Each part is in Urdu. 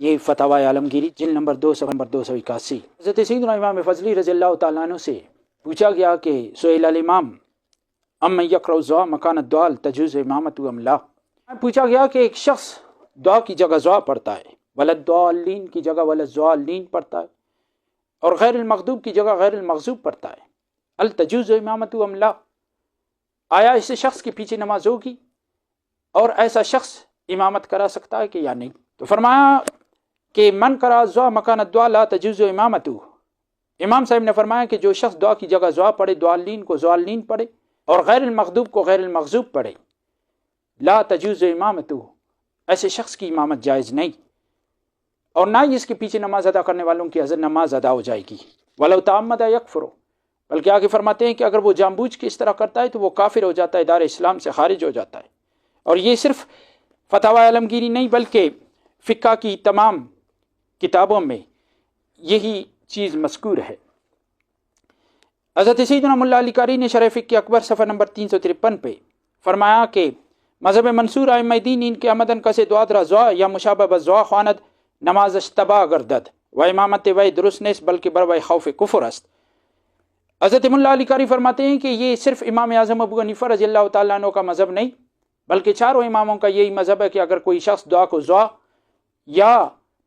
یہ فتاوی عالمگیری جلد نمبر 281۔ حضرت سیدنا امام فضلی رضی اللہ تعالیٰ عنہ سے پوچھا گیا کہ سئل الامام امن یقرأ الدعاء مکان الدعاء تجوز امامت ام لا، پوچھا گیا کہ ایک شخص دعا کی جگہ دعا پڑھتا ہے، وللضالین کی جگہ وللضالین پڑھتا ہے، اور غیر المغضوب کی جگہ غیر المغضوب پڑھتا ہے، التجوز امامت ام لا، آیا اس شخص کے پیچھے نماز ہوگی اور ایسا شخص امامت کرا سکتا ہے کہ یا نہیں؟ تو فرمایا کہ من قرأ الدعاء مکان الدعاء لا تجوز امامتہ، امام صاحب نے فرمایا کہ جو شخص دعا کی جگہ دعا پڑھے، ضالین کو ضالین پڑھے اور غیر المغضوب کو غیر المغضوب پڑھے، لا تجوز امامتہ، ایسے شخص کی امامت جائز نہیں، اور نہ ہی اس کے پیچھے نماز ادا کرنے والوں کی نماز ادا ہو جائے گی۔ ولو تعمد یکفر، بلکہ آگے فرماتے ہیں کہ اگر وہ جان بوجھ کے اس طرح کرتا ہے تو وہ کافر ہو جاتا ہے، دار اسلام سے خارج ہو جاتا ہے۔ اور یہ صرف فتاوی عالمگیری نہیں بلکہ فقہ کی تمام کتابوں میں یہی چیز مذکور ہے۔ حضرت سیدنا مولا علی قاری نے شرح فقہ اکبر صفحہ نمبر 353 پہ فرمایا کہ مذہب منصور ائمہ دین ان کے آمدن کسے دعات رضا یا مشابہ بزوا خواند نماز اشتباہ گردد و امامت وی درست نیست بلکہ بر وی خوف کفر است۔ حضرت مولا علی قاری فرماتے ہیں کہ یہ صرف امام اعظم ابو حنیفہ رضی اللہ تعالیٰ عنہ کا مذہب نہیں بلکہ چاروں اماموں کا یہی مذہب ہے کہ اگر کوئی شخص دعا کو زوا یا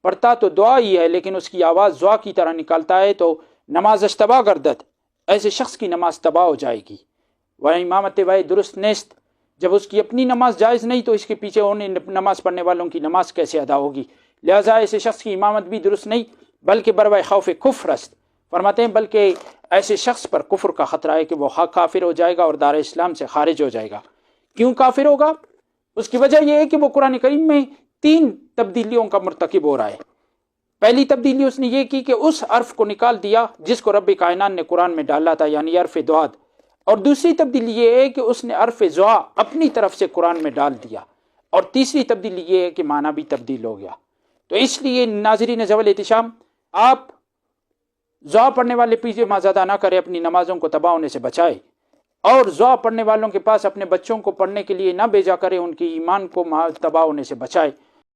پڑھتا تو دعا ہی ہے لیکن اس کی آواز زوا کی طرح نکالتا ہے تو نماز اشتباہ گردد، ایسے شخص کی نماز تباہ ہو جائے گی۔ وہ امامت وی درست نیست، جب اس کی اپنی نماز جائز نہیں تو اس کے پیچھے انہیں نماز پڑھنے والوں کی نماز کیسے ادا ہوگی؟ لہٰذا ایسے شخص کی امامت بھی درست نہیں بلکہ بروئے خوف کفر است، فرماتے ہیں بلکہ ایسے شخص پر کفر کا خطرہ ہے کہ وہ کافر ہو جائے گا اور دار اسلام سے خارج ہو جائے گا۔ کیوں کافر ہوگا؟ اس کی وجہ یہ ہے کہ وہ قرآن کریم میں 3 تبدیلیوں کا مرتکب ہو رہا ہے۔ پہلی تبدیلی اس نے یہ کی کہ اس حرف کو نکال دیا جس کو رب کائنات نے قرآن میں ڈالا تھا، یعنی حرف دعاد، اور دوسری تبدیلی یہ ہے کہ اس نے حرف زوا اپنی طرف سے قرآن میں ڈال دیا، اور تیسری تبدیلی یہ ہے کہ معنی بھی تبدیل ہو گیا۔ تو اس لیے ناظرین ذوال احتشام، آپ زوا پڑھنے والے پیچھے نماز ادا نہ کریں، اپنی نمازوں کو تباہ ہونے سے بچائے، اور زوا پڑھنے والوں کے پاس اپنے بچوں کو پڑھنے کے لیے نہ بھیجا کرے، ان کی ایمان کو تباہ ہونے سے بچائے۔